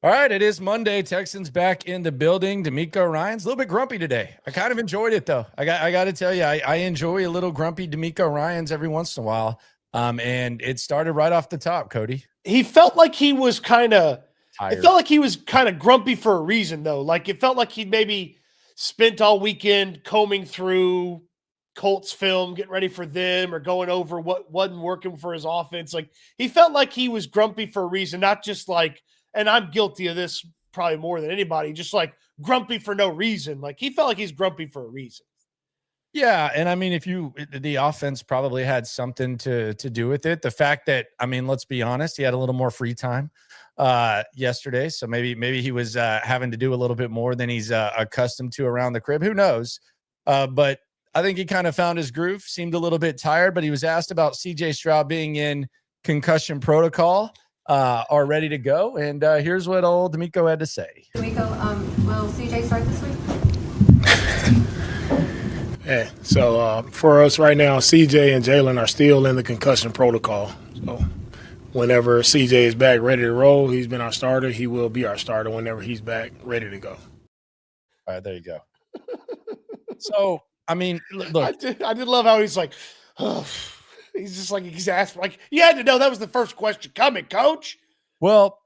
All right, it is Monday. Texans back in the building. D'Amico Ryans a little bit grumpy today. I kind of enjoyed it though. I got to tell you, I enjoy a little grumpy D'Amico Ryans every once in a while. And it started right off the top, Cody. He felt like he was kind of Tired. It felt like he was kind of grumpy for a reason though. Like it felt like he'd maybe spent all weekend combing through Colts film, getting ready for them, or going over what wasn't working for his offense. Like he felt like he was grumpy for a reason, not just like, and I'm guilty of this probably more than anybody, just like grumpy for no reason. Like he felt like he's grumpy for a reason. Yeah, and I mean, the offense probably had something to do with it. The fact that, I mean, let's be honest, he had a little more free time yesterday, so maybe he was having to do a little bit more than he's accustomed to around the crib. Who knows? But I think he kind of found his groove. Seemed a little bit tired, but he was asked about CJ Stroud being in concussion protocol, are ready to go, and here's what old D'Amico had to say. D'Amico, will CJ start this week? Yeah, so for us right now, CJ and Jalen are still in the concussion protocol. So whenever CJ is back ready to roll, he's been our starter. He will be our starter whenever he's back ready to go. All right, there you go. So, I mean, look. I did love how he's like, oh, he's just like exasperated. Like, you had to know that was the first question coming, coach. Well,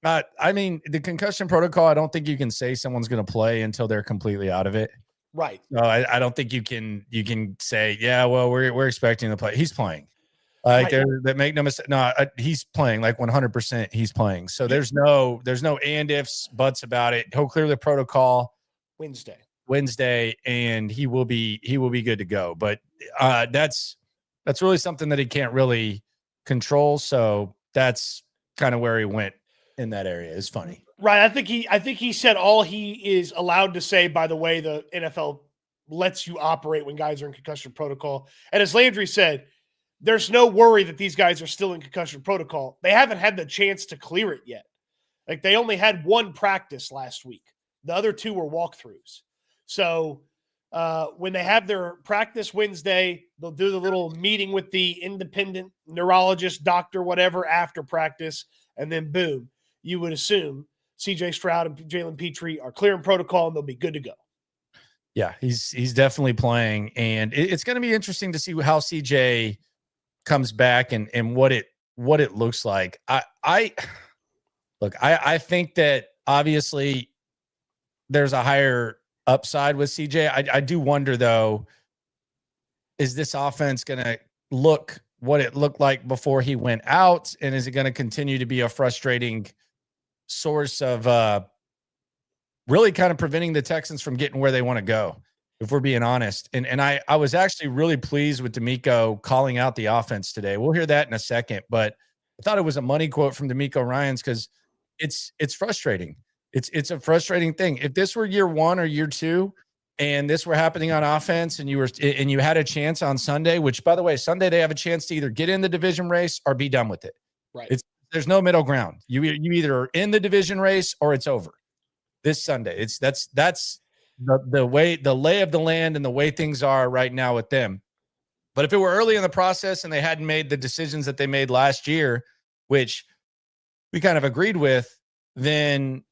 I mean, the concussion protocol, I don't think you can say someone's going to play until they're completely out of it. Right. No, I don't think you can say, yeah, well, we're expecting to play. He's playing. Like Right. that make no mistake. No, he's playing like 100%. He's playing. So there's no and ifs, buts about it. He'll clear the protocol Wednesday, and he will be good to go. But that's really something that he can't really control. So that's kind of where he went in that area. It's funny. Right. I think he said all he is allowed to say, by the way, the NFL lets you operate when guys are in concussion protocol. And as Landry said, there's no worry that these guys are still in concussion protocol. They haven't had the chance to clear it yet. Like they only had one practice last week. The other two were walkthroughs. So when they have their practice Wednesday, they'll do the little meeting with the independent neurologist, doctor, whatever, after practice. And then boom, you would assume CJ Stroud and Jalen Petrie are clearing protocol and they'll be good to go. Yeah, he's definitely playing. And it's going to be interesting to see how CJ comes back and what it looks like. I think that obviously there's a higher upside with CJ. I do wonder though, is this offense going to look what it looked like before he went out? And is it going to continue to be a frustrating source of really kind of preventing the Texans from getting where they want to go, if we're being honest? And I was actually really pleased with D'Amico calling out the offense today. We'll hear that in a second, but I thought it was a money quote from D'Amico Ryans because it's frustrating. It's a frustrating thing. If this were year one or year two and this were happening on offense and you had a chance on Sunday, which by the way, Sunday they have a chance to either get in the division race or be done with it. Right. There's no middle ground. You either are in the division race or it's over this Sunday. That's the lay of the land and the way things are right now with them. But if it were early in the process and they hadn't made the decisions that they made last year, which we kind of agreed with, then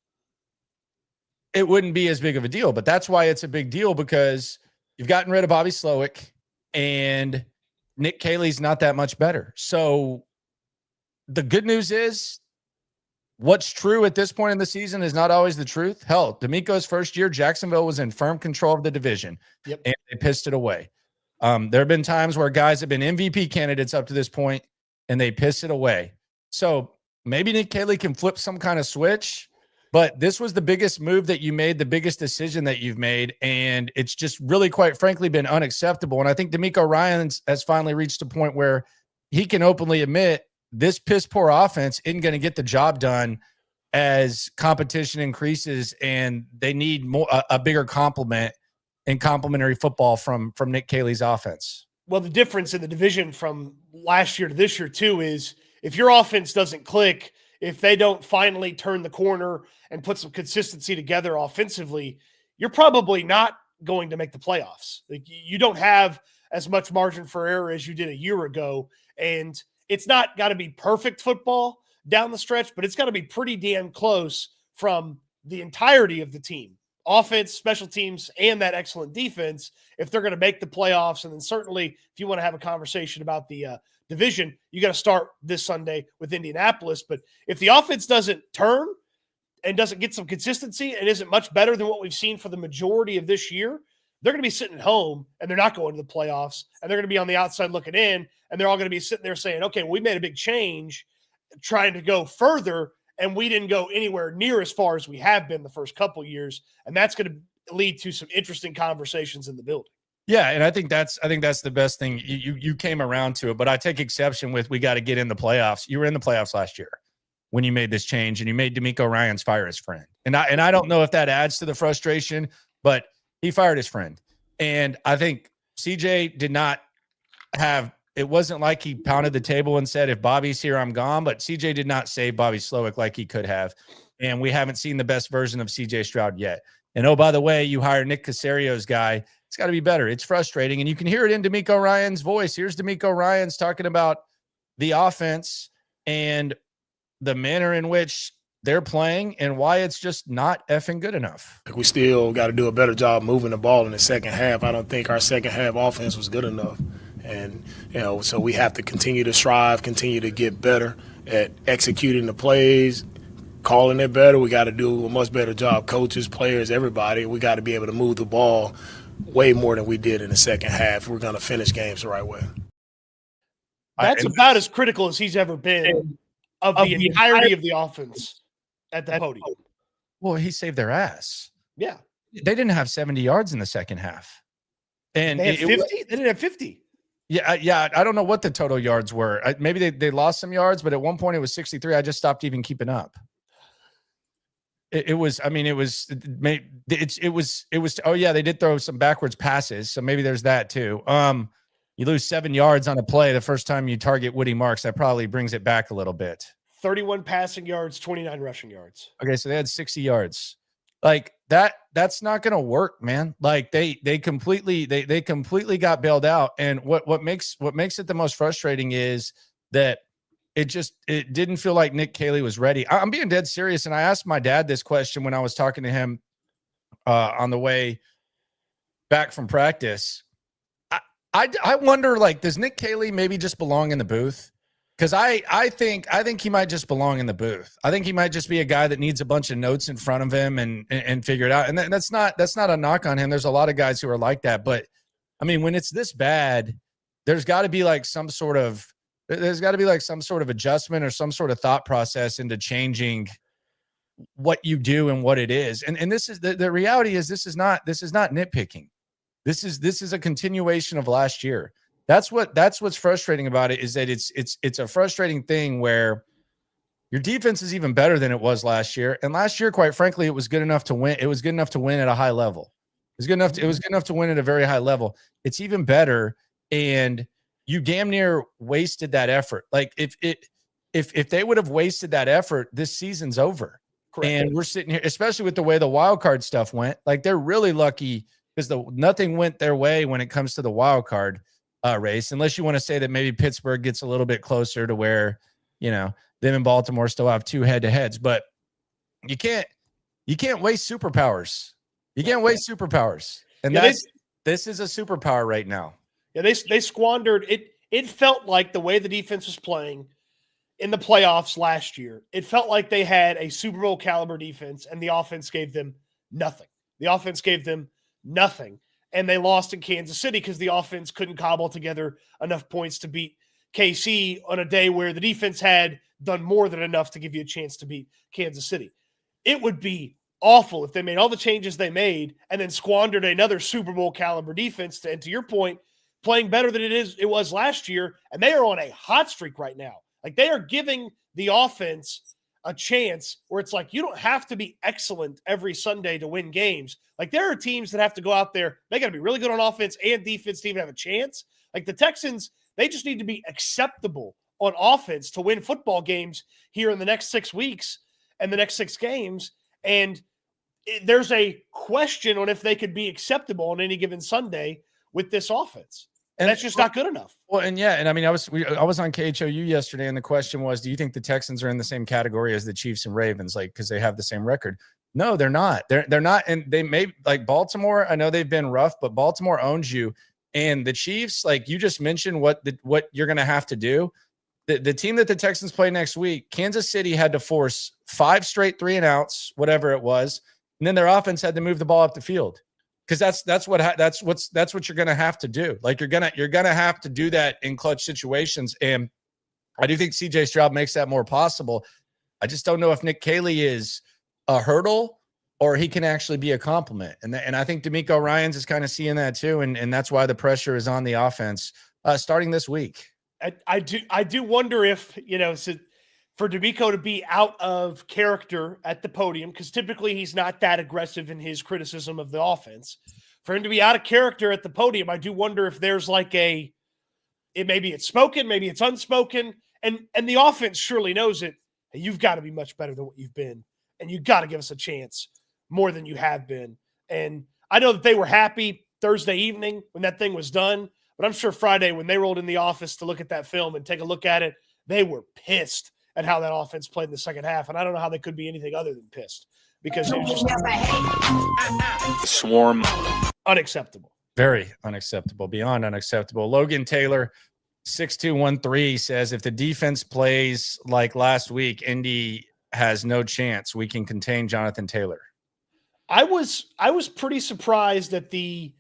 it wouldn't be as big of a deal. But that's why it's a big deal, because you've gotten rid of Bobby Slowick and Nick Caley's not that much better. So the good news is what's true at this point in the season is not always the truth. Hell, D'Amico's first year, Jacksonville was in firm control of the division. Yep. And they pissed it away. There have been times where guys have been MVP candidates up to this point and they piss it away. So maybe Nick Caley can flip some kind of switch, but this was the biggest move that you made, the biggest decision that you've made. And it's just really, quite frankly, been unacceptable. And I think D'Amico Ryans has finally reached a point where he can openly admit this piss poor offense isn't going to get the job done as competition increases and they need a bigger complement and complementary football from Nick Caley's offense. Well, the difference in the division from last year to this year too is if your offense doesn't click, if they don't finally turn the corner and put some consistency together offensively, you're probably not going to make the playoffs. Like you don't have as much margin for error as you did a year ago. And it's not got to be perfect football down the stretch, but it's got to be pretty damn close from the entirety of the team, offense, special teams, and that excellent defense, if they're going to make the playoffs. And then certainly if you want to have a conversation about the division, you got to start this Sunday with Indianapolis. But if the offense doesn't turn and doesn't get some consistency and isn't much better than what we've seen for the majority of this year, they're going to be sitting at home and they're not going to the playoffs, and they're going to be on the outside looking in, and they're all going to be sitting there saying, okay, well, we made a big change trying to go further, and we didn't go anywhere near as far as we have been the first couple of years. And that's going to lead to some interesting conversations in the building. Yeah, and I think that's the best thing. You came around to it, but I take exception with we got to get in the playoffs. You were in the playoffs last year when you made this change, and you made D'Amico Ryans fire his friend. And I don't know if that adds to the frustration, but he fired his friend. And I think CJ did not have – it wasn't like he pounded the table and said, if Bobby's here, I'm gone. But CJ did not save Bobby Slowick like he could have. And we haven't seen the best version of CJ Stroud yet. And, oh, by the way, you hired Nick Caserio's guy. It's got to be better. It's frustrating. And you can hear it in D'Amico Ryans' voice. Here's D'Amico Ryans talking about the offense and the manner in which they're playing and why it's just not effing good enough. We still got to do a better job moving the ball in the second half. I don't think our second half offense was good enough. And, so we have to continue to strive, continue to get better at executing the plays, calling it better. We got to do a much better job, coaches, players, everybody. We got to be able to move the ball way more than we did in the second half. We're going to finish games the right way. That's about as critical as he's ever been of the entirety of the offense at the podium. Well, he saved their ass. Yeah. They didn't have 70 yards in the second half. And they had 50? They didn't have 50. Yeah. I don't know what the total yards were. Maybe they lost some yards, but at one point it was 63. I just stopped even keeping up. It was, oh yeah, they did throw some backwards passes. So maybe there's that too. You lose 7 yards on a play the first time you target Woody Marks. That probably brings it back a little bit. 31 passing yards, 29 rushing yards. Okay, so they had 60 yards. Like that's not going to work, man. Like they completely got bailed out. And what makes it the most frustrating is that it didn't feel like Nick Caley was ready. I'm being dead serious. And I asked my dad this question when I was talking to him on the way back from practice. I wonder, like, does Nick Caley maybe just belong in the booth? Because I think he might just belong in the booth. I think he might just be a guy that needs a bunch of notes in front of him and figure it out. And that's not a knock on him. There's a lot of guys who are like that. But I mean, when it's this bad, there's got to be like some sort of adjustment or some sort of thought process into changing what you do and what it is. And this is the reality is this is not nitpicking. This is a continuation of last year. That's what's frustrating about it, is that it's a frustrating thing where your defense is even better than it was last year. And last year, quite frankly, it was good enough to win. It was good enough to win at a high level. It was good enough to win at a very high level. It's even better. And you damn near wasted that effort. Like if they would have wasted that effort, this season's over. Correct. And we're sitting here, especially with the way the wild card stuff went. Like they're really lucky because nothing went their way when it comes to the wild card race, unless you want to say that maybe Pittsburgh gets a little bit closer to where, them and Baltimore still have 2 head-to-heads, but you can't waste superpowers. You can't waste superpowers. And this is a superpower right now. Yeah, they squandered it. It felt like the way the defense was playing in the playoffs last year, it felt like they had a Super Bowl caliber defense and the offense gave them nothing. And they lost in Kansas City because the offense couldn't cobble together enough points to beat KC on a day where the defense had done more than enough to give you a chance to beat Kansas City. It would be awful if they made all the changes they made and then squandered another Super Bowl caliber defense and to your point, playing better than it was last year. And they are on a hot streak right now. Like they are giving the offense a chance where it's like, you don't have to be excellent every Sunday to win games. Like there are teams that have to go out there. They got to be really good on offense and defense to even have a chance. Like the Texans, they just need to be acceptable on offense to win football games here in the next 6 weeks and the next 6 games. And there's a question on if they could be acceptable on any given Sunday with this offense. And that's just not good enough. Well, and I mean, I was on KHOU yesterday, and the question was, do you think the Texans are in the same category as the Chiefs and Ravens, like because they have the same record? No, they're not. They're not, and they may like Baltimore. I know they've been rough, but Baltimore owns you, and the Chiefs, like you just mentioned, what you're going to have to do. The team that the Texans play next week, Kansas City had to force 5 straight 3-and-outs, whatever it was, and then their offense had to move the ball up the field. Because that's what you're gonna have to do. Like you're gonna have to do that in clutch situations, and I do think CJ Stroud makes that more possible. I just don't know if Nick Caley is a hurdle or he can actually be a compliment. And I think D'Amico Ryans is kind of seeing that too, and that's why the pressure is on the offense starting this week. I do wonder if for D'Amico to be out of character at the podium, because typically he's not that aggressive in his criticism of the offense. For him to be out of character at the podium, I do wonder if there's like maybe it's spoken, maybe it's unspoken, and the offense surely knows it. Hey, you've got to be much better than what you've been, and you've got to give us a chance more than you have been. And I know that they were happy Thursday evening when that thing was done, but I'm sure Friday when they rolled in the office to look at that film and take a look at it, they were pissed at how that offense played in the second half. And I don't know how they could be anything other than pissed because it was just swarm. Unacceptable. Very unacceptable, beyond unacceptable. Logan Taylor, 6213, says if the defense plays like last week, Indy has no chance. We can contain Jonathan Taylor. I was pretty surprised at the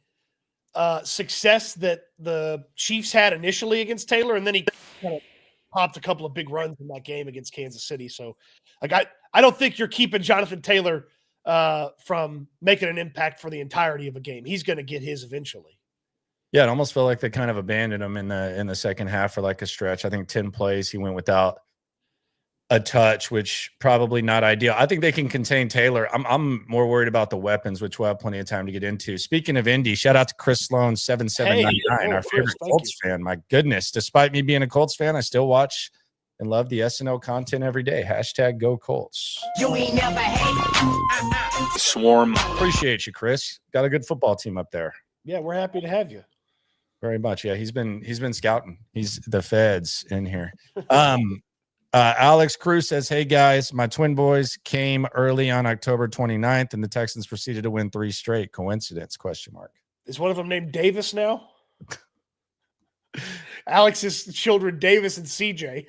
success that the Chiefs had initially against Taylor, and then he kind of popped a couple of big runs in that game against Kansas City. So like I don't think you're keeping Jonathan Taylor from making an impact for the entirety of a game. He's going to get his eventually. Yeah, it almost felt like they kind of abandoned him in the second half for like a stretch. I think 10 plays he went without a touch, which probably not ideal. I think they can contain Taylor. I'm more worried about the weapons, which we'll have plenty of time to get into. Speaking of Indy, shout out to Chris Sloan, 7799, our favorite Colts fan. My goodness, despite me being a Colts fan, I still watch and love the SNL content every day. # Go Colts. You ain't never hate. Swarm. Appreciate you, Chris. Got a good football team up there. Yeah, we're happy to have you. Very much. Yeah, he's been scouting. He's the feds in here. Alex Cruz says, hey, guys, my twin boys came early on October 29th, and the Texans proceeded to win 3 straight. Coincidence? ? Is one of them named Davis now? Alex's children, Davis and CJ.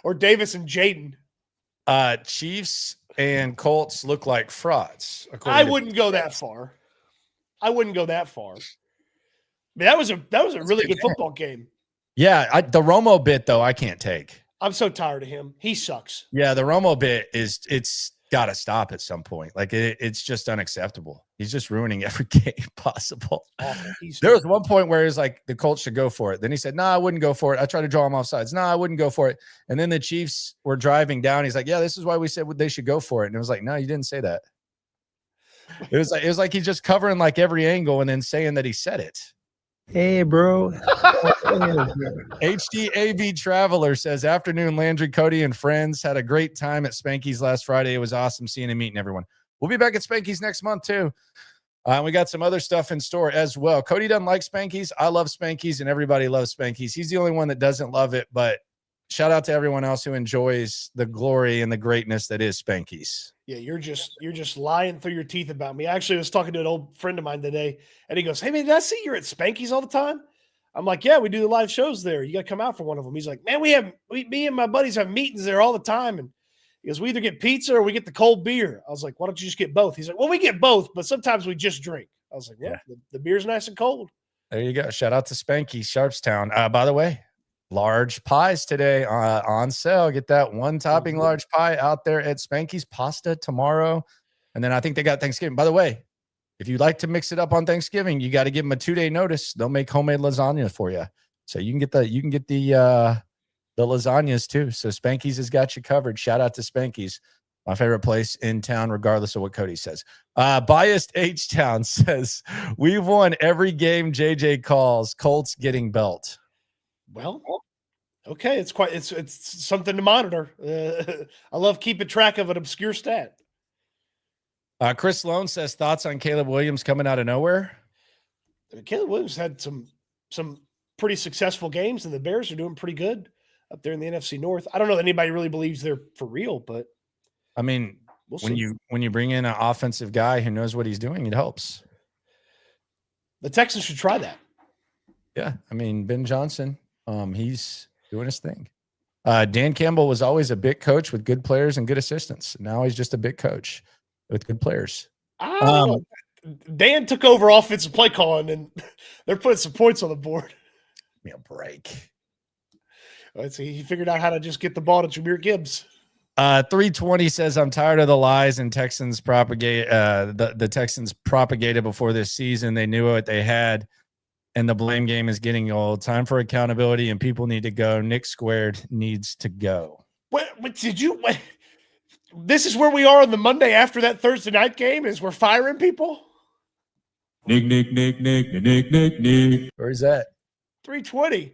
Or Davis and Jaden. Chiefs and Colts look like frauds. I wouldn't go that far. I mean, that was a really good football game. Yeah, the Romo bit, though, I can't take. I'm so tired of him. He sucks. Yeah, the Romo bit it's got to stop at some point. Like, it's just unacceptable. He's just ruining every game possible. There was one point where he's like, the Colts should go for it. Then he said, no, I wouldn't go for it. I tried to draw him off sides. No, I wouldn't go for it. And then the Chiefs were driving down. He's like, yeah, this is why we said they should go for it. And it was like, no, you didn't say that. It was like he's just covering like every angle and then saying that he said it. Hey, bro. HDAV Traveler says, afternoon, Landry, Cody, and friends. Had a great time at Spanky's last Friday. It was awesome seeing and meeting everyone. We'll be back at Spanky's next month, too. We got some other stuff in store as well. Cody doesn't like Spanky's. I love Spanky's, and everybody loves Spanky's. He's the only one that doesn't love it, but shout out to everyone else who enjoys the glory and the greatness that is Spanky's. Yeah, you're just lying through your teeth about me. I actually was talking to an old friend of mine today, and he goes, hey, man, did I see you're at Spanky's all the time? I'm like, yeah, we do the live shows there. You got to come out for one of them. He's like, man, me and my buddies have meetings there all the time. And he goes, we either get pizza or we get the cold beer. I was like, why don't you just get both? He's like, well, we get both, but sometimes we just drink. I was like, well, yeah. the beer's nice and cold. There you go. Shout out to Spanky's, Sharpstown. By the way, large pies today on sale. Get that one topping large pie out there at Spanky's. Pasta tomorrow. And then I think they got Thanksgiving. By the way, if you'd like to mix it up on Thanksgiving, you got to give them a 2-day notice. They'll make homemade lasagna for you. So you can get the lasagnas too. So Spanky's has got you covered. Shout out to Spanky's, my favorite place in town, regardless of what Cody says. Biased H-Town says, we've won every game JJ calls. Colts getting belt. Well, okay, it's something to monitor. I love keeping track of an obscure stat. Chris Sloan says, thoughts on Caleb Williams coming out of nowhere? Caleb Williams had some pretty successful games, and the Bears are doing pretty good up there in the NFC North. I don't know that anybody really believes they're for real, but I mean, we'll when see. you bring in an offensive guy who knows what he's doing, it helps. The Texans should try that. Yeah, I mean, Ben Johnson, he's doing his thing. Dan Campbell was always a big coach with good players and good assistants. Now he's just a big coach with good players. Dan took over offensive play calling, and they're putting some points on the board. Give me a break. Let's see. He figured out how to just get the ball to Jahmyr Gibbs. 320 says, I'm tired of the lies and Texans propagate. The Texans propagated before this season. They knew what they had, and the blame game is getting old. Time for accountability, and people need to go. Nick Squared needs to go. What did you? What, this is where we are on the Monday after that Thursday night game. Is we're firing people. Nick. Where's that? 320. Did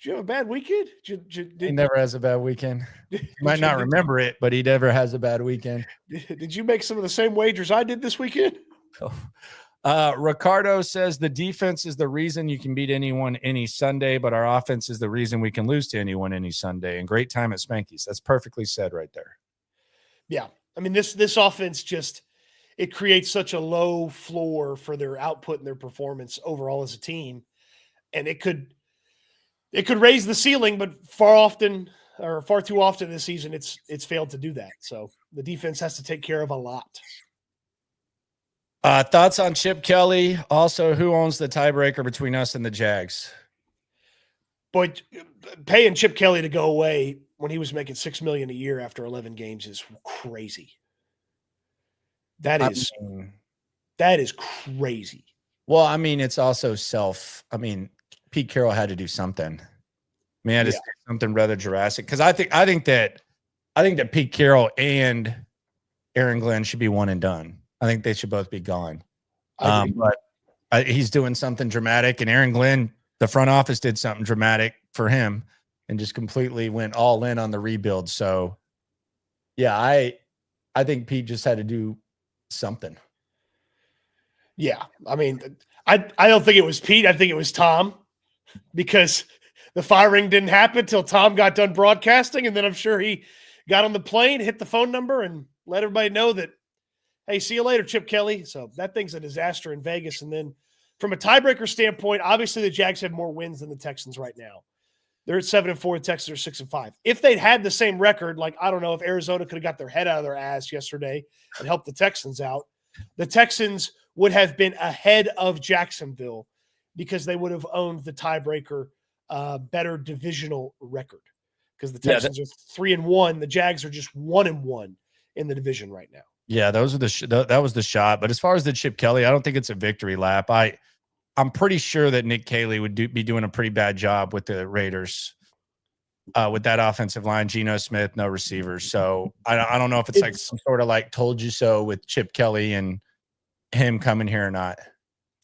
you have a bad weekend? He never has a bad weekend. You might not remember it, but he never has a bad weekend. Did you make some of the same wagers I did this weekend? Ricardo says the defense is the reason you can beat anyone any Sunday, but our offense is the reason we can lose to anyone any Sunday. And great time at Spanky's. That's perfectly said right there. Yeah. I mean, this offense just – it creates such a low floor for their output and their performance overall as a team. And it could raise the ceiling, but far too often this season, it's failed to do that. So the defense has to take care of a lot. Thoughts on Chip Kelly? Also, who owns the tiebreaker between us and the Jags? Boy, paying Chip Kelly to go away when he was making $6 million a year after 11 games is crazy. That is crazy. Well, I mean, it's also Pete Carroll had to do something. Man, it's something rather Jurassic. Because I think that Pete Carroll and Aaron Glenn should be one and done. I think they should both be gone. But he's doing something dramatic, and Aaron Glenn, the front office did something dramatic for him and just completely went all in on the rebuild. So, yeah, I think Pete just had to do something. Yeah. I mean, I don't think it was Pete. I think it was Tom, because the firing didn't happen till Tom got done broadcasting. And then I'm sure he got on the plane, hit the phone number, and let everybody know that, hey, see you later, Chip Kelly. So that thing's a disaster in Vegas. And then from a tiebreaker standpoint, obviously the Jags have more wins than the Texans right now. They're at 7-4. The Texans are 6-5. If they'd had the same record, like, I don't know if Arizona could have got their head out of their ass yesterday and helped the Texans out, the Texans would have been ahead of Jacksonville because they would have owned the tiebreaker better divisional record, because the Texans are 3-1. The Jags are just 1-1 in the division right now. Yeah, those are that was the shot. But as far as the Chip Kelly, I don't think it's a victory lap. I'm pretty sure that Nick Caley would be doing a pretty bad job with the Raiders with that offensive line. Geno Smith, no receivers. So I don't know if it's like some sort of like told you so with Chip Kelly and him coming here or not.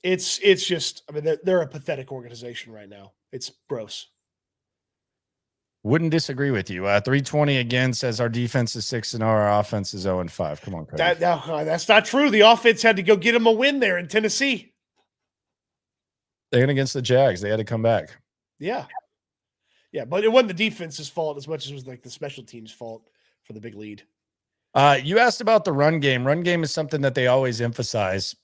It's just, I mean, they're a pathetic organization right now. It's gross. Wouldn't disagree with you. 320 again says our defense is 6-0, our offense is 0-5. Come on, Cody. That's not true. The offense had to go get them a win there in Tennessee. They went against the Jags. They had to come back. Yeah. Yeah, but it wasn't the defense's fault as much as it was like the special team's fault for the big lead. You asked about the run game. Run game is something that they always emphasize.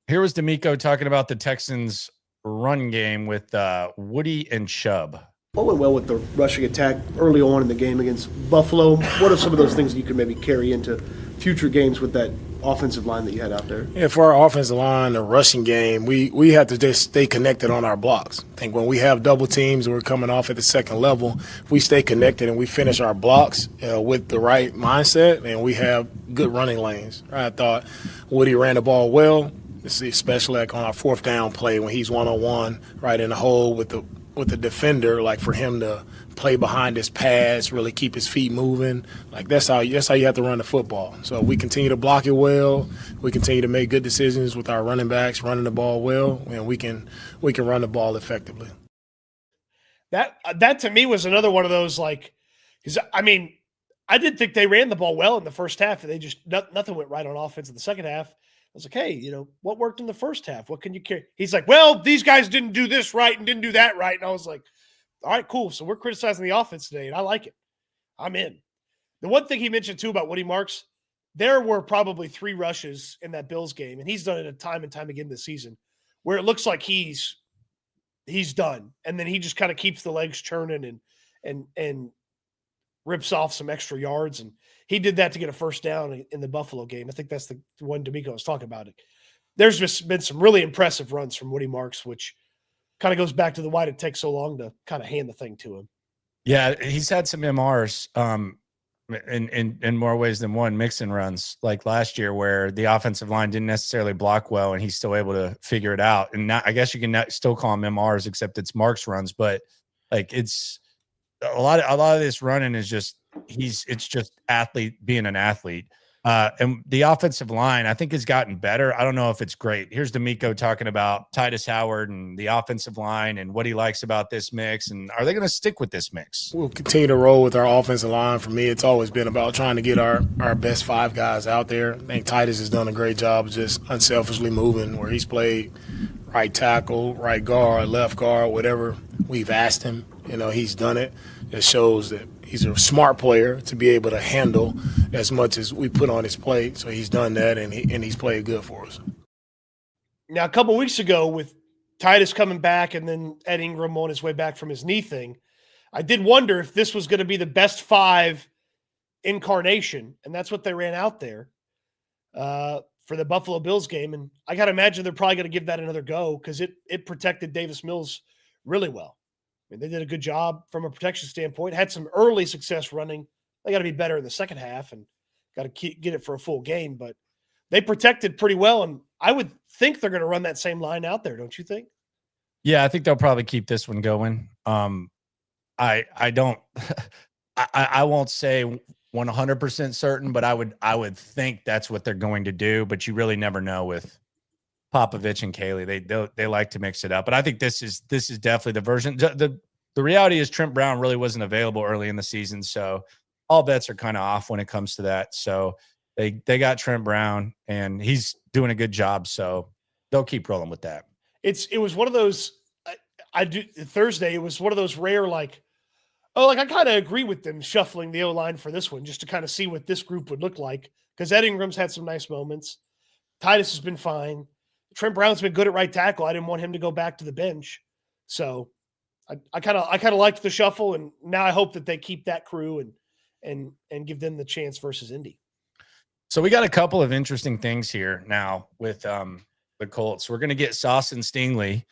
Here was D'Amico talking about the Texans' run game with Woody and Chubb. What went well with the rushing attack early on in the game against Buffalo? What are some of those things that you could maybe carry into future games with that offensive line that you had out there? Yeah, for our offensive line, the rushing game, we have to just stay connected on our blocks. I think when we have double teams and we're coming off at the second level, if we stay connected and we finish our blocks with the right mindset, and we have good running lanes. I thought Woody ran the ball well, especially like on our fourth down play when he's one-on-one right in the hole with the defender, like for him to play behind his pads, really keep his feet moving. Like that's how you have to run the football. So we continue to block it well. We continue to make good decisions with our running backs, running the ball well, and we can run the ball effectively. That to me was another one of those, like, because I mean, I did think they ran the ball well in the first half, and they just nothing went right on offense in the second half. was like, hey, what worked in the first half? What can you carry? He's like, well, these guys didn't do this right and didn't do that right. And I was like, all right, cool. So we're criticizing the offense today, and I like it. I'm in. The one thing he mentioned, too, about Woody Marks, there were probably 3 rushes in that Bills game, and he's done it time and time again this season, where it looks like he's done. And then he just kind of keeps the legs churning and rips off some extra yards. And he did that to get a first down in the Buffalo game. I think that's the one D'Amico was talking about. There's just been some really impressive runs from Woody Marks, which kind of goes back to why did it take so long to kind of hand the thing to him. Yeah, he's had some MRs in more ways than one, mixing runs like last year where the offensive line didn't necessarily block well and he's still able to figure it out. And now, I guess you can still call them MRs, except it's Marks runs, but like it's a lot of this running is just it's just athlete being an athlete. And the offensive line, I think, has gotten better. I don't know if it's great. Here's D'Amico talking about Titus Howard and the offensive line and what he likes about this mix. And are they going to stick with this mix? We'll continue to roll with our offensive line. For me, it's always been about trying to get our best 5 guys out there. I think Titus has done a great job of just unselfishly moving, where he's played right tackle, right guard, left guard, whatever we've asked him. He's done it. It shows that he's a smart player to be able to handle as much as we put on his plate. So he's done that, and he's played good for us. Now, a couple of weeks ago, with Titus coming back and then Ed Ingram on his way back from his knee thing, I did wonder if this was going to be the best 5 incarnation, and that's what they ran out there for the Buffalo Bills game. And I got to imagine they're probably going to give that another go because it protected Davis Mills really well. I mean, they did a good job from a protection standpoint, had some early success running. They got to be better in the second half and got to get it for a full game, but they protected pretty well. And I would think they're going to run that same line out there. Don't you think? Yeah, I think they'll probably keep this one going. I don't, I won't say 100% certain, but I would think that's what they're going to do, but you really never know with Popovich and Caley. They like to mix it up, but I think this is definitely the version. The reality is Trent Brown really wasn't available early in the season, so all bets are kind of off when it comes to that. So they got Trent Brown, and he's doing a good job, so they'll keep rolling with that. It was one of those. Thursday. It was one of those rare I kind of agree with them shuffling the O-line for this one just to kind of see what this group would look like, because Ed Ingram's had some nice moments. Titus has been fine. Trent Brown's been good at right tackle. I didn't want him to go back to the bench. So I kind of liked the shuffle, and now I hope that they keep that crew and give them the chance versus Indy. So we got a couple of interesting things here now with the Colts. We're going to get Sauce and Stingley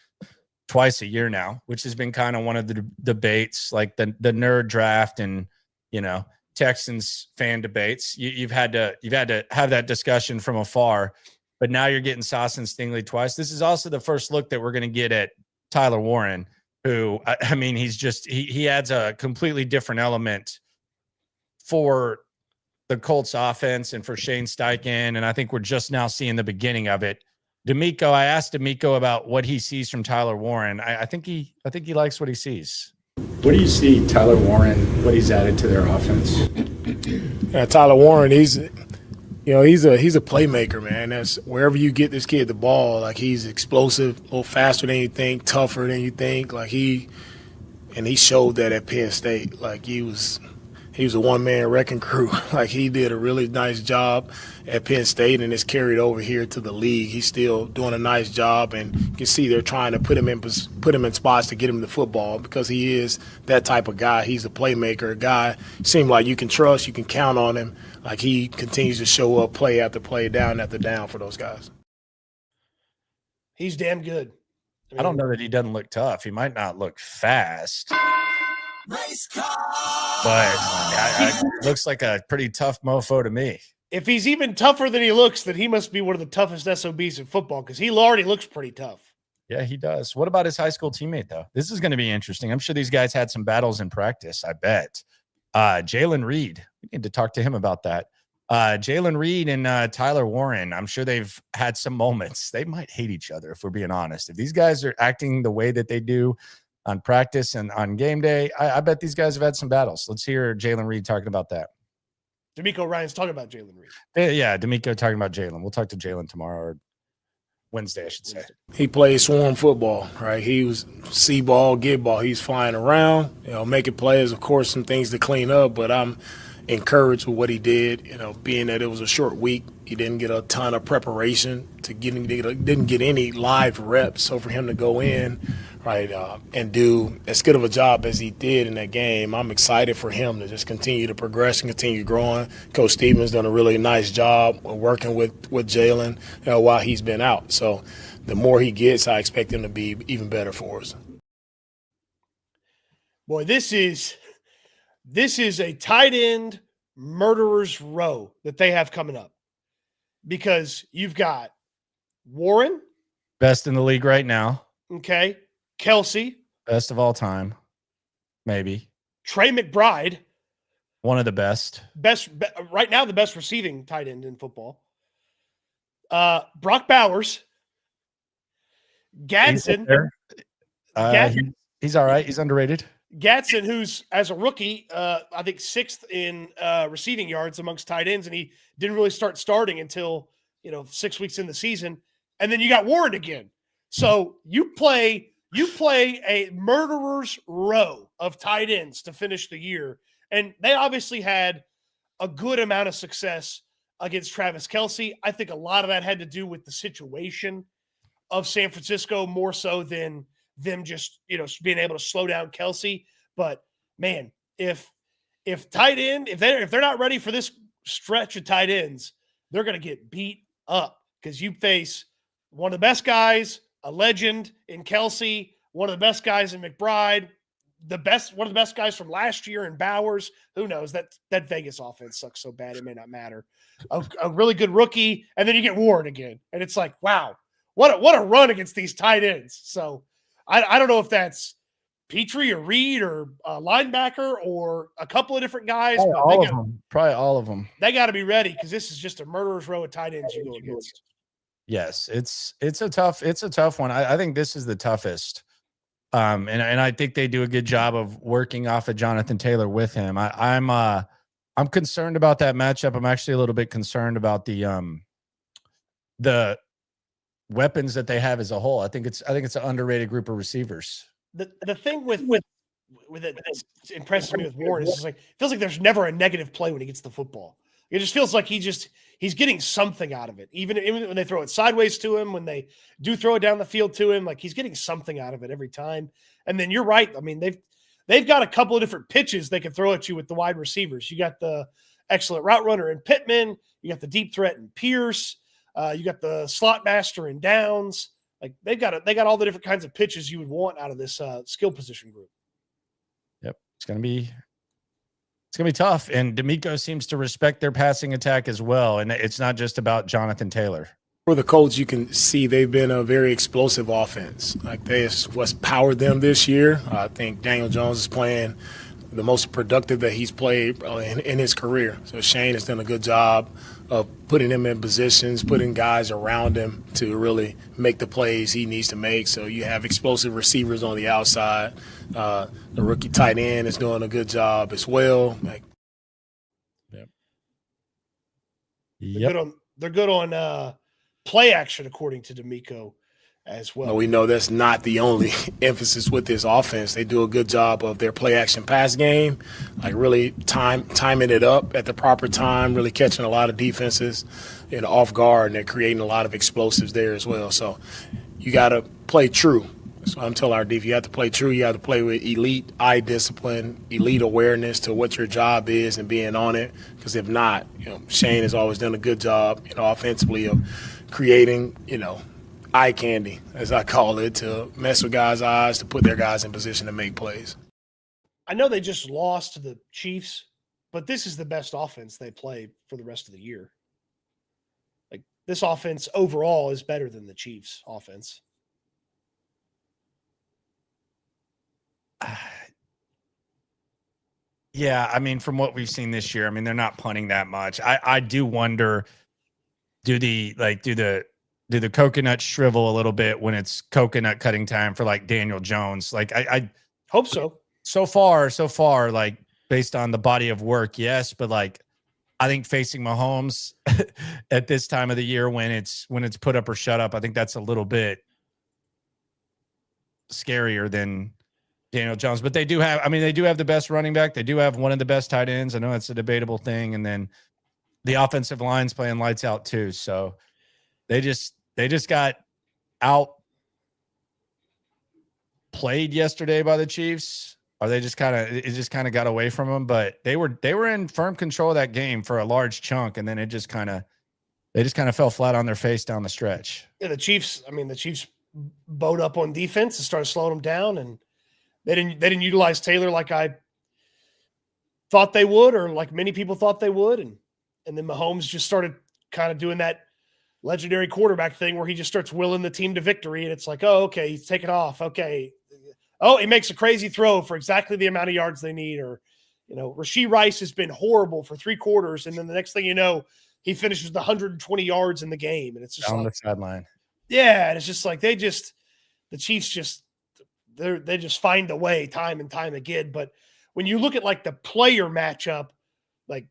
twice a year now, which has been kind of one of the debates, like the nerd draft and, Texans fan debates. You've had to have that discussion from afar. But now you're getting Sauce and Stingley twice. This is also the first look that we're going to get at Tyler Warren, who, I mean, he adds a completely different element for the Colts offense and for Shane Steichen. And I think we're just now seeing the beginning of it. D'Amico, I asked D'Amico about what he sees from Tyler Warren. I think he likes what he sees. What do you see Tyler Warren, what he's added to their offense? Tyler Warren, he's a playmaker, man. That's wherever you get this kid the ball, like he's explosive, a little faster than you think, tougher than you think. He showed that at Penn State. Like he was a one-man wrecking crew. Like he did a really nice job at Penn State, and it's carried over here to the league. He's still doing a nice job, and you can see they're trying to put him in spots to get him the football because he is that type of guy. He's a playmaker, a guy seems like you can trust, you can count on him. Like he continues to show up play after play, down after down for those guys. He's damn good. I don't know that he doesn't look tough. He might not look fast. Race car! But it looks like a pretty tough mofo to me. If he's even tougher than he looks, then he must be one of the toughest SOBs in football because he already looks pretty tough. Yeah, he does. What about his high school teammate, though? This is going to be interesting. I'm sure these guys had some battles in practice, I bet. Jalen Reed. We need to talk to him about that. Jalen Reed and Tyler Warren, I'm sure they've had some moments. They might hate each other, if we're being honest. If these guys are acting the way that they do on practice and on game day, I bet these guys have had some battles. Let's hear Jalen Reed talking about that. D'Amico Ryan's talking about Jalen Reed. Yeah, D'Amico talking about Jalen. We'll talk to Jalen tomorrow or Wednesday, I should say. He played swarm football, right? He was see ball, get ball. He's flying around, making plays. Of course, some things to clean up, but I'm encouraged with what he did. Being that it was a short week, he didn't get a ton of preparation didn't get any live reps. So for him to go in, right, and do as good of a job as he did in that game, I'm excited for him to just continue to progress and continue growing. Coach Stevens done a really nice job of working with Jalen while he's been out. So the more he gets, I expect him to be even better for us. Boy, this is a tight end murderer's row that they have coming up, because you've got Warren, best in the league right now. Okay. Kelsey, best of all time, maybe. Trey McBride, one of the best. Right now, the best receiving tight end in football. Brock Bowers, Gadsden. He's all right. He's underrated. Gadsden, who's as a rookie, I think 6th in receiving yards amongst tight ends, and he didn't really start starting until 6 weeks in the season. And then you got Warren again. So you play a murderer's row of tight ends to finish the year, and they obviously had a good amount of success against Travis Kelce. I think a lot of that had to do with the situation of San Francisco more so than them just being able to slow down Kelce. But man, if tight end, if they're not ready for this stretch of tight ends, they're going to get beat up, because you face one of the best guys, a legend in Kelce, one of the best guys in McBride, one of the best guys from last year in Bowers. Who knows? That Vegas offense sucks so bad it may not matter. A really good rookie, and then you get Warren again, and it's like, wow, what a run against these tight ends. So I don't know if that's Petrie or Reed or a linebacker or a couple of different guys. Probably all of them. They got to be ready, because this is just a murderer's row of tight ends you go against. Yes, it's a tough one. I think this is the toughest. And I think they do a good job of working off of Jonathan Taylor with him. I'm concerned about that matchup. I'm actually a little bit concerned about the weapons that they have as a whole. I think it's an underrated group of receivers. The thing with it that's impresses me with Warren is it feels like there's never a negative play when he gets the football. It just feels like he's getting something out of it. Even when they throw it sideways to him, when they do throw it down the field to him, like he's getting something out of it every time. And then you're right. I mean, they've got a couple of different pitches they can throw at you with the wide receivers. You got the excellent route runner in Pittman. You got the deep threat in Pierce. You got the slot master in Downs. Like they got all the different kinds of pitches you would want out of this skill position group. Yep, it's gonna be tough. And D'Amico seems to respect their passing attack as well. And it's not just about Jonathan Taylor. For the Colts, you can see they've been a very explosive offense. Like what's powered them this year. I think Daniel Jones is playing the most productive that he's played in his career. So Shane has done a good job of putting him in positions, putting guys around him to really make the plays he needs to make. So you have explosive receivers on the outside. The rookie tight end is doing a good job as well. They're good on play action, according to D'Amico as well. We know that's not the only emphasis with this offense. They do a good job of their play action pass game, like really timing it up at the proper time, really catching a lot of defenses off guard, and they're creating a lot of explosives there as well. So you got to play true. That's what I'm telling our defense. You have to play true. You have to play with elite eye discipline, elite awareness to what your job is and being on it. Because if not, Shane has always done a good job, offensively of creating, eye candy, as I call it, to mess with guys' eyes, to put their guys in position to make plays. I know they just lost to the Chiefs, but this is the best offense they play for the rest of the year. Like, this offense overall is better than the Chiefs' offense. Yeah, I mean, from what we've seen this year, I mean, they're not punting that much. I do wonder, do the coconut shrivel a little bit when it's coconut cutting time for like Daniel Jones? Like I hope so. So far, like based on the body of work, yes, but like I think facing Mahomes at this time of the year when it's put up or shut up, I think that's a little bit scarier than Daniel Jones. But they do have the best running back. They do have one of the best tight ends. I know that's a debatable thing. And then the offensive line's playing lights out too. So they just got out played yesterday by the Chiefs. Or it just kind of got away from them, but they were in firm control of that game for a large chunk, and then they just kind of fell flat on their face down the stretch. Yeah, the Chiefs bowed up on defense and started slowing them down, and they didn't utilize Taylor like I thought they would, or like many people thought they would, and then Mahomes just started kind of doing that legendary quarterback thing where he just starts willing the team to victory, and it's like, oh, okay, he's taking off, okay. Oh, he makes a crazy throw for exactly the amount of yards they need. Or, Rashee Rice has been horrible for 3 quarters. And then the next thing you know, he finishes the 120 yards in the game. And it's just on the sideline. Yeah. And it's just like, the Chiefs they just find a way time and time again. But when you look at like the player matchup, like,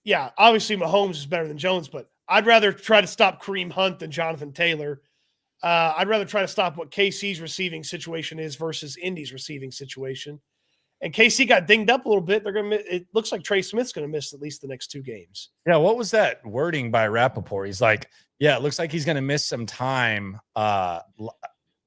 yeah, obviously Mahomes is better than Jones, but I'd rather try to stop Kareem Hunt than Jonathan Taylor. I'd rather try to stop what KC's receiving situation is versus Indy's receiving situation. And KC got dinged up a little bit. It looks like Trey Smith's going to miss at least the next 2 games. Yeah. What was that wording by Rappaport? He's like, yeah, it looks like he's going to miss some time.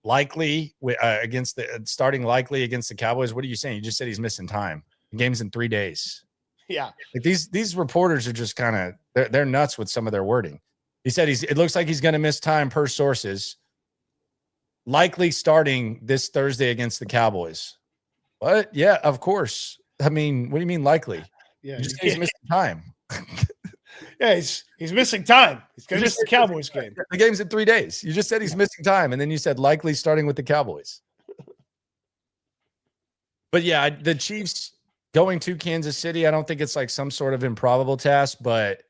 Likely against the Cowboys. What are you saying? You just said he's missing time. The game's in 3 days. Yeah. Like these reporters are just kind of, they're nuts with some of their wording. He said it looks like he's going to miss time per sources. Likely starting this Thursday against the Cowboys. What? Yeah, of course. I mean, what do you mean likely? Yeah, he's missing time. Yeah, he's missing time. He's going to miss the Cowboys game. The game's in 3 days. You just said he's missing time, and then you said likely starting with the Cowboys. But yeah, the Chiefs going to Kansas City, I don't think it's like some sort of improbable task, but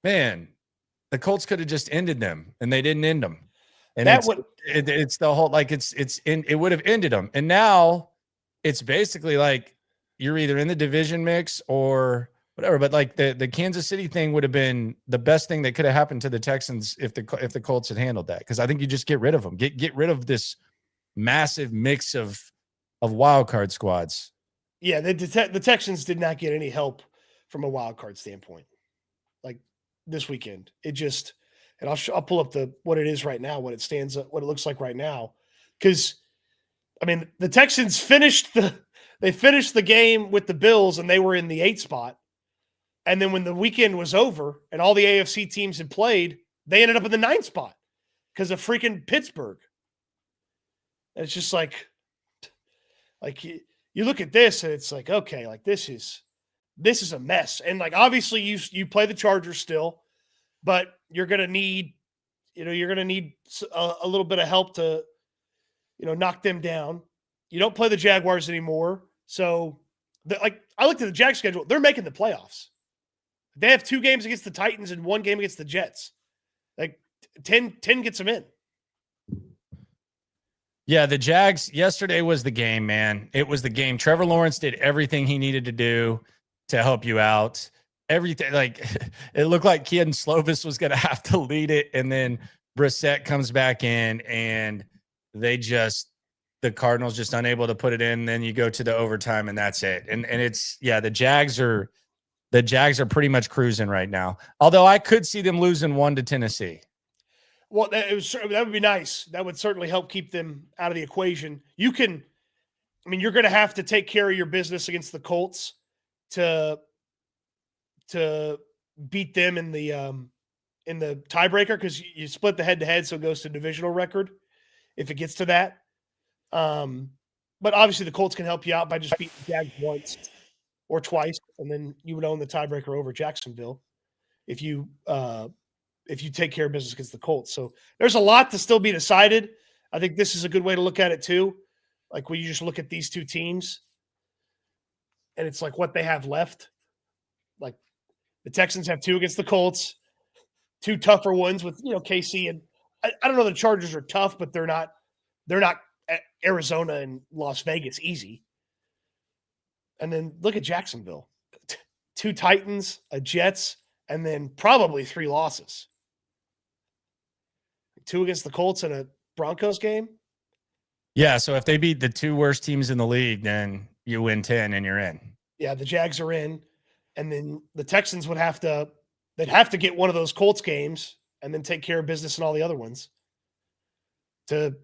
man, the Colts could have just ended them, and they didn't end them. And it's the whole, like it would have ended them. And now it's basically like you're either in the division mix or whatever. But like the Kansas City thing would have been the best thing that could have happened to the Texans if the Colts had handled that. Because I think you just get rid of them, get rid of this massive mix of wild card squads. Yeah, the Texans did not get any help from a wild card standpoint, like this weekend. It just. And I'll pull up what it is right now, what it looks like right now. Because, I mean, the Texans finished the game with the Bills, and they were in the 8th spot. And then when the weekend was over and all the AFC teams had played, they ended up in the 9th spot because of freaking Pittsburgh. And it's just like you look at this and it's like, okay, like this is a mess. And like obviously you play the Chargers still. But you're going to need, a little bit of help to, knock them down. You don't play the Jaguars anymore. So, I looked at the Jag schedule. They're making the playoffs. They have 2 games against the Titans and 1 game against the Jets. Like 10 gets them in. Yeah, the Jags, yesterday was the game, man. It was the game. Trevor Lawrence did everything he needed to do to help you out. Everything, like it looked like Keaton Slovis was going to have to lead it, and then Brissett comes back in, and the Cardinals just unable to put it in. Then you go to the overtime, and that's it. And it's the Jags are pretty much cruising right now. Although I could see them losing 1 to Tennessee. Well, that would be nice. That would certainly help keep them out of the equation. You're going to have to take care of your business against the Colts to beat them in the tiebreaker, because you split the head-to-head, so it goes to divisional record if it gets to that. But obviously the Colts can help you out by just beating the Jags once or twice, and then you would own the tiebreaker over Jacksonville if you take care of business against the Colts. So there's a lot to still be decided. I think this is a good way to look at it too. Like when you just look at these 2 teams and it's like what they have left. Like the Texans have 2 against the Colts, 2 tougher ones with, KC, and I don't know, the Chargers are tough, but they're not Arizona and Las Vegas easy. And then look at Jacksonville. 2 Titans, a Jets, and then probably 3 losses. 2 against the Colts and a Broncos game. Yeah, so if they beat the 2 worst teams in the league, then you win 10 and you're in. Yeah, the Jags are in, and then the Texans would have to get one of those Colts games and then take care of business in all the other ones to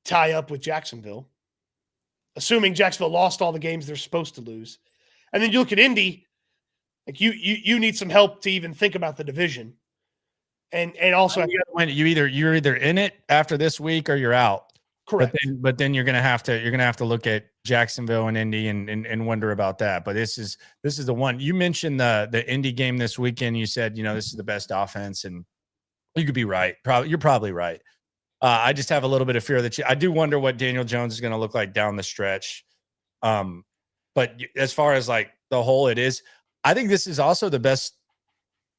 tie up with Jacksonville, assuming Jacksonville lost all the games they're supposed to lose. And then you look at Indy, like you need some help to even think about the division, and also you're either in it after this week or you're out. Correct. But then you're gonna have to look at Jacksonville and Indy and wonder about that. But this is the one. You mentioned the Indy game this weekend. You said, this is the best offense, and you could be right. You're probably right. I just have a little bit of fear that I do wonder what Daniel Jones is going to look like down the stretch. But as far as like the whole, I think this is also the best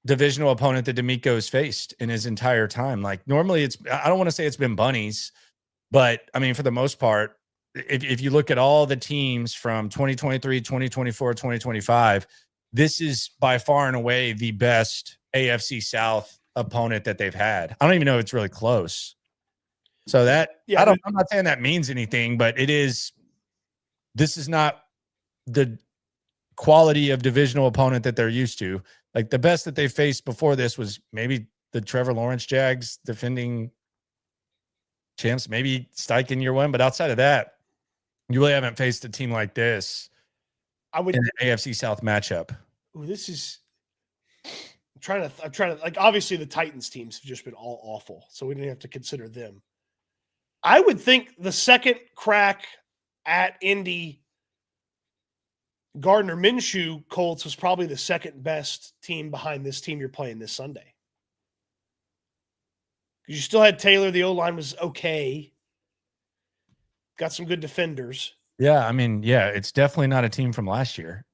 divisional opponent that D'Amico's faced in his entire time. Like normally I don't want to say it's been bunnies, but I mean, for the most part, if you look at all the teams from 2023, 2024, 2025, this is by far and away the best AFC South opponent that they've had. I don't even know if it's really close. So I'm not saying that means anything, but this is not the quality of divisional opponent that they're used to. Like the best that they faced before this was maybe the Trevor Lawrence Jags, defending champs, maybe Steichen year 1, but outside of that, you really haven't faced a team like this in an AFC South matchup. I'm trying to like, obviously the Titans teams have just been all awful, so we didn't have to consider them. I would think the second crack at Indy, Gardner Minshew Colts was probably the second best team behind this team you're playing this Sunday. You still had Taylor. The O-line was okay. Got some good defenders. Yeah, I mean, it's definitely not a team from last year.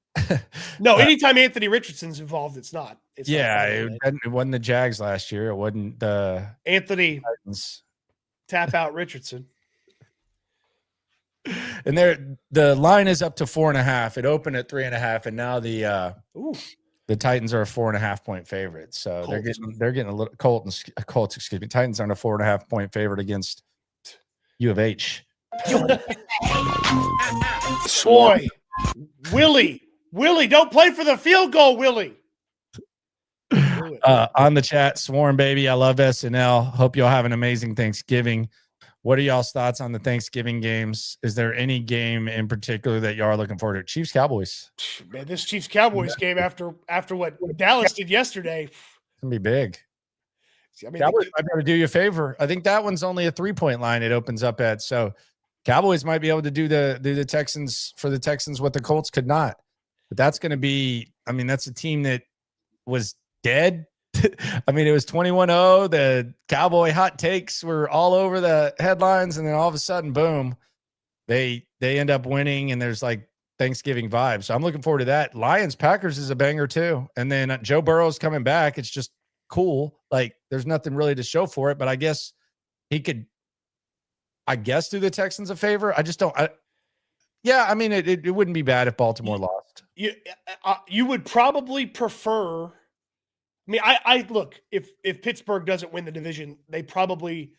No, anytime Anthony Richardson's involved, it's not. It wasn't the Jags last year. It wasn't the Anthony Titans. Tap out Richardson. And the line is up to 4.5. It opened at 3.5, and now the Titans are a 4.5 point favorite. So Colts. they're getting a little Colts. Excuse me. Titans aren't a 4.5 point favorite against U of H. Boy, Willie, don't play for the field goal, Willie. On the chat, Swarm baby, I love SNL. Hope y'all have an amazing Thanksgiving. What are y'all's thoughts on the Thanksgiving games? Is there any game in particular that y'all are looking forward to? Chiefs Cowboys. Man, this Chiefs Cowboys game after what Dallas did yesterday, It's gonna be big. I mean, Cowboys might be able to do you a favor. I think that one's only a 3-point line. It opens up at, so Cowboys might be able to do the Texans for the Texans what the Colts could not. But that's going to be. I mean, that's a team that was dead. I mean, it was 21-0. The Cowboy hot takes were all over the headlines, and then all of a sudden, boom, they end up winning, and there's like Thanksgiving vibes. So I'm looking forward to that. Lions Packers is a banger too, and then Joe Burrow's coming back. It's just cool. Like there's nothing really to show for it, but I guess he could. I guess do the Texans a favor. I just don't. I mean, it wouldn't be bad if Baltimore lost. You would probably prefer. I mean, I look, if Pittsburgh doesn't win the division, they probably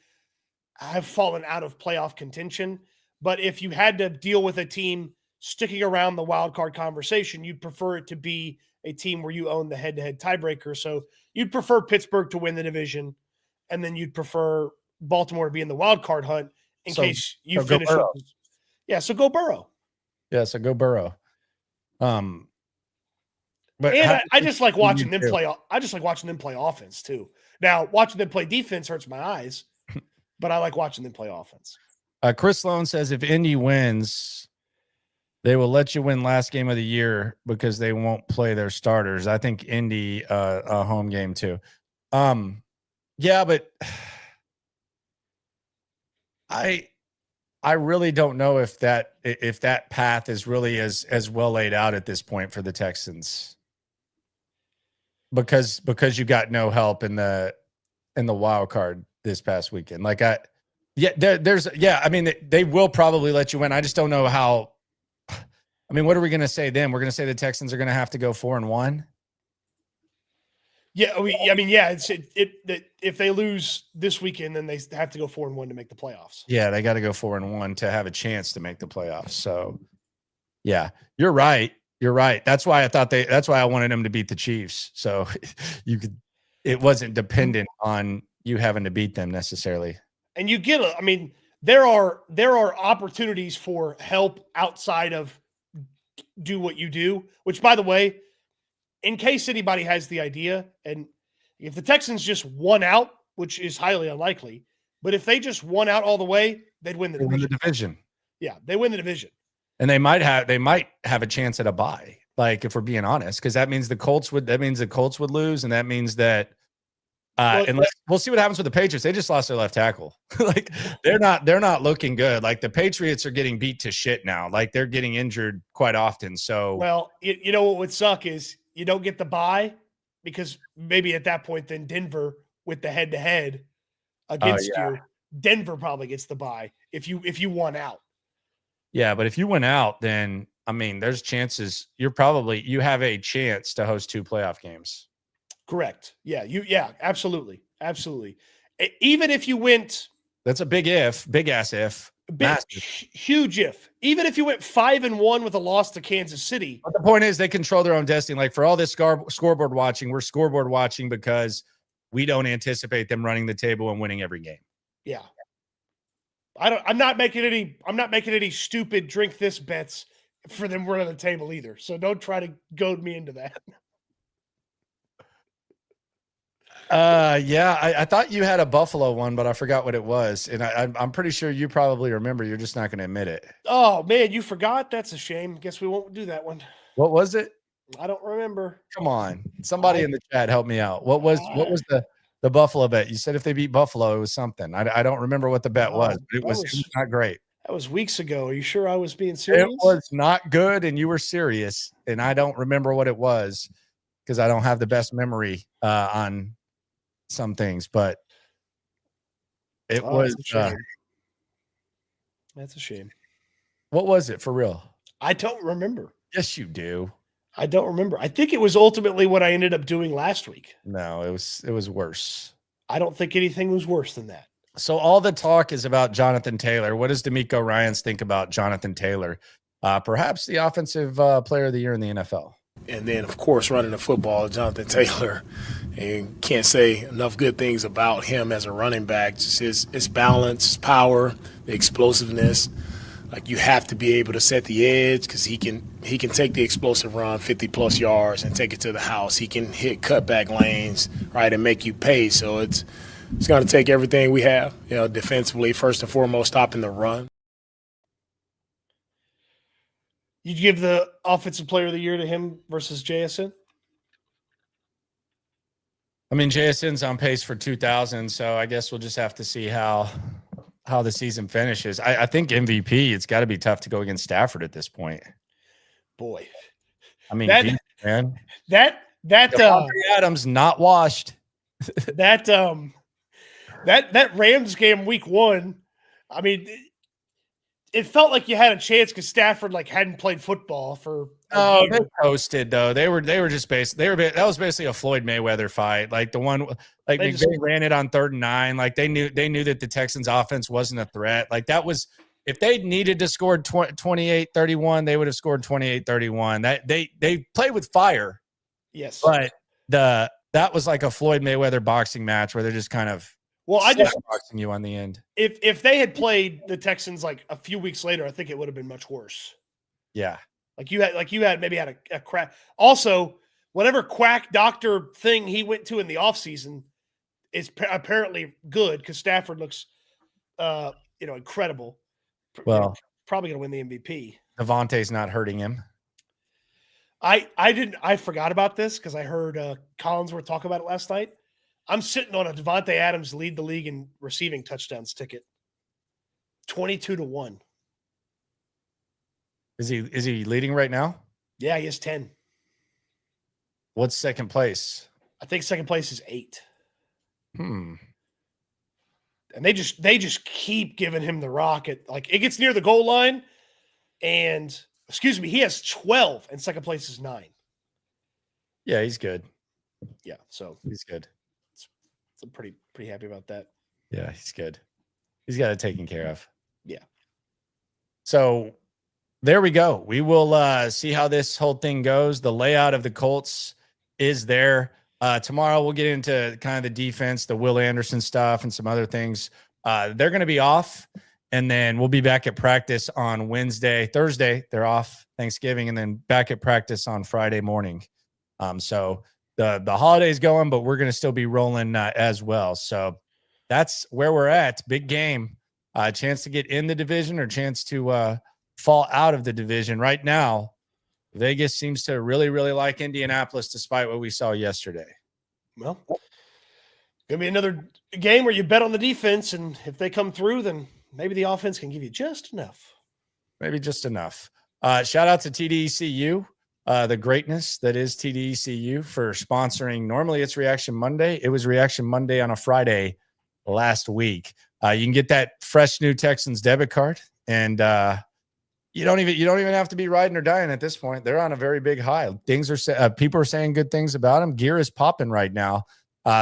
have fallen out of playoff contention. But if you had to deal with a team sticking around the wild card conversation, you'd prefer it to be a team where you own the head-to-head tiebreaker. So you'd prefer Pittsburgh to win the division, and then you'd prefer Baltimore to be in the wild card hunt in case you finish up. Yeah, so go Burrow. Yeah, so go Burrow. But I just like watching them play. I just like watching them play offense too. Now, watching them play defense hurts my eyes, but I like watching them play offense. Chris Sloan says if Indy wins, they will let you win last game of the year because they won't play their starters. I think Indy a home game too. Yeah, but I really don't know if that path is really as well laid out at this point for the Texans. Because you got no help in the wild card this past weekend. Like I mean, they will probably let you win. I just don't know how. I I mean, what are we going to say then? We're going to say the Texans are going to have to go 4-1. Yeah, if they lose this weekend, then they have to go 4-1 to make the playoffs. Yeah, they got to go 4-1 to have a chance to make the playoffs. So, yeah, you're right. You're right. That's why I wanted them to beat the Chiefs. So it wasn't dependent on you having to beat them necessarily. And you get there are opportunities for help outside of do what you do, which, by the way, in case anybody has the idea, and if the Texans just won out, which is highly unlikely, but if they just won out all the way, they'd win the division. Yeah, they win the division. And they might have a chance at a bye, like if we're being honest, because that means the Colts would lose, and that means that we'll see what happens with the Patriots. They just lost their left tackle. Like they're not looking good. Like the Patriots are getting beat to shit now. Like they're getting injured quite often. So you know what would suck is you don't get the bye, because maybe at that point then Denver with the head-to-head against you, Denver probably gets the bye if you won out. Yeah, but if you went out, then I mean, there's chances you have a chance to host 2 playoff games. Correct. Yeah, absolutely. Absolutely. Even if you went, that's a big ass if. Huge if. Even if you went 5-1 with a loss to Kansas City. But the point is they control their own destiny. Like for all this scoreboard watching, we're scoreboard watching because we don't anticipate them running the table and winning every game. Yeah. I'm not making any stupid drink this bets for them running the table either. So don't try to goad me into that. I thought you had a Buffalo one, but I forgot what it was. And I'm pretty sure you probably remember. You're just not going to admit it. Oh, man, you forgot? That's a shame. Guess we won't do that one. What was it? I don't remember. Come on. Somebody in the chat help me out. What was the Buffalo bet? You said if they beat Buffalo, it was something. I don't remember what the bet was, but it was not great. That was weeks ago. Are you sure I was being serious? It was not good, and you were serious, and I don't remember what it was because I don't have the best memory on some things, but it was that's a shame. What was it for real? I don't remember. Yes, you do. I don't remember. I think it was ultimately what I ended up doing last week. No, it was worse. I don't think anything was worse than that. So all the talk is about Jonathan Taylor. What does D'Amico Ryans think about Jonathan Taylor? Perhaps the offensive player of the year in the NFL. And then, of course, running the football, Jonathan Taylor. And can't say enough good things about him as a running back. Just his balance, his power, the explosiveness. Like you have to be able to set the edge because he can take the explosive run 50-plus yards and take it to the house. He can hit cutback lanes, right, and make you pay. So it's going to take everything we have, defensively, first and foremost, stopping the run. You'd give the offensive player of the year to him versus JSN? I mean, JSN's on pace for 2,000, so I guess we'll just have to see how the season finishes. I think MVP, it's got to be tough to go against Stafford at this point. Boy. I mean, man. Adams not washed. that Rams game week 1, I mean, it felt like you had a chance because Stafford hadn't played football for. Oh, they posted though. They were just that was basically a Floyd Mayweather fight. Like the one, McVay ran it on 3rd and 9. Like they knew that the Texans offense wasn't a threat. Like that was, if they needed to score 28-31, they would have scored 28-31. That they played with fire. Yes, but that was like a Floyd Mayweather boxing match where they're just kind of. Well, I just boxing you on the end. If they had played the Texans a few weeks later, I think it would have been much worse. Yeah. You had maybe had a crack. Also, whatever quack doctor thing he went to in the offseason is apparently good because Stafford looks incredible. Well, probably going to win the MVP. Devontae's not hurting him. I forgot about this because I heard Collinsworth talk about it last night. I'm sitting on a Devontae Adams lead the league in receiving touchdowns ticket. 22-1. Is he leading right now? Yeah, he has 10. What's second place? I think second place is 8. And they just keep giving him the rock. It gets near the goal line, and Excuse me, he has 12, and second place is 9. Yeah, he's good. Yeah, so He's good. I'm pretty happy about that. Yeah, he's good. He's got it taken care of. Yeah. So there we go. We will see how this whole thing goes. The layout of the Colts is there. Tomorrow we'll get into kind of the defense, the Will Anderson stuff, and some other things. They're going to be off, and then we'll be back at practice on Thursday. They're off Thanksgiving, and then back at practice on Friday morning. So the holiday's going, but we're going to still be rolling as well. So that's where we're at. Big game. Chance to get in the division or chance to fall out of the division. Right now, Vegas seems to really, really like Indianapolis despite what we saw yesterday. Well, gonna be another game where you bet on the defense, and if they come through, then maybe the offense can give you just enough. Maybe just enough. Shout out to TDECU, the greatness that is TDECU, for sponsoring. Normally it's Reaction Monday. It was Reaction Monday on a Friday last week. You can get that fresh new Texans debit card, and you don't even have to be riding or dying at this point. They're on a very big high. People are saying good things about them. Gear is popping right now.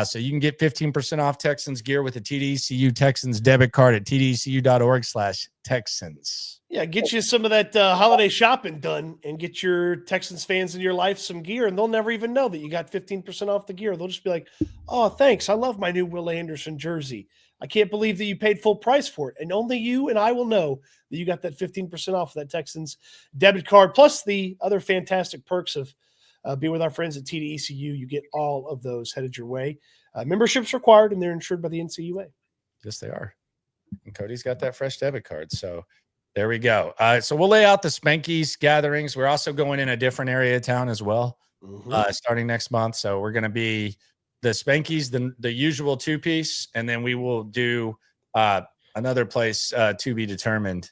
So you can get 15% off Texans gear with a TDECU Texans debit card at tdcu.org/Texans. Yeah, get you some of that holiday shopping done and get your Texans fans in your life some gear, and they'll never even know that you got 15% off the gear. They'll just be like, oh, thanks. I love my new Will Anderson jersey. I can't believe that you paid full price for it. And only you and I will know that you got that 15% off that Texans debit card, plus the other fantastic perks of being with our friends at TDECU. You get all of those headed your way. Membership's required, and they're insured by the NCUA. Yes, they are. And Cody's got that fresh debit card. So there we go. So we'll lay out the Spankies gatherings. We're also going in a different area of town as well, starting next month. So we're going to be the Spankies, the usual 2-piece, and then we will do another place to be determined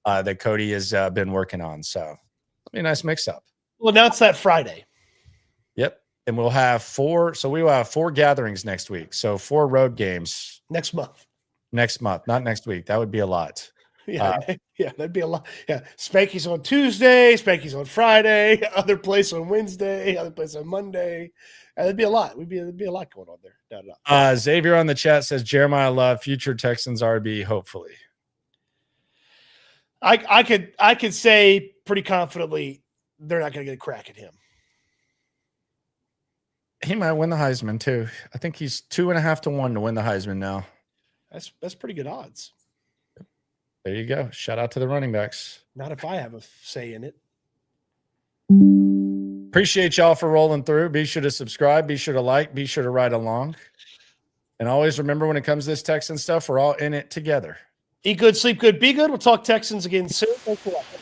that Cody has been working on. So it'll be a nice mix-up. We'll announce that Friday. Yep. And we'll have 4. So we will have 4 gatherings next week. So 4 road games. Next month. Next month, not next week. That would be a lot. Yeah, that'd be a lot. Yeah, Spanky's on Tuesday, Spanky's on Friday, other place on Wednesday, other place on Monday. That'd be a lot. There'd be a lot going on there. No. Xavier on the chat says Jeremiah Love, future Texans RB, hopefully. I could say pretty confidently they're not going to get a crack at him. He might win the Heisman too. I think he's 2.5 to 1 to win the Heisman now. That's pretty good odds. There you go. Shout out to the running backs. Not if I have a say in it. Appreciate y'all for rolling through. Be sure to subscribe. Be sure to like. Be sure to ride along. And always remember, when it comes to this Texan stuff, we're all in it together. Eat good, sleep good, be good. We'll talk Texans again soon. Thanks for watching.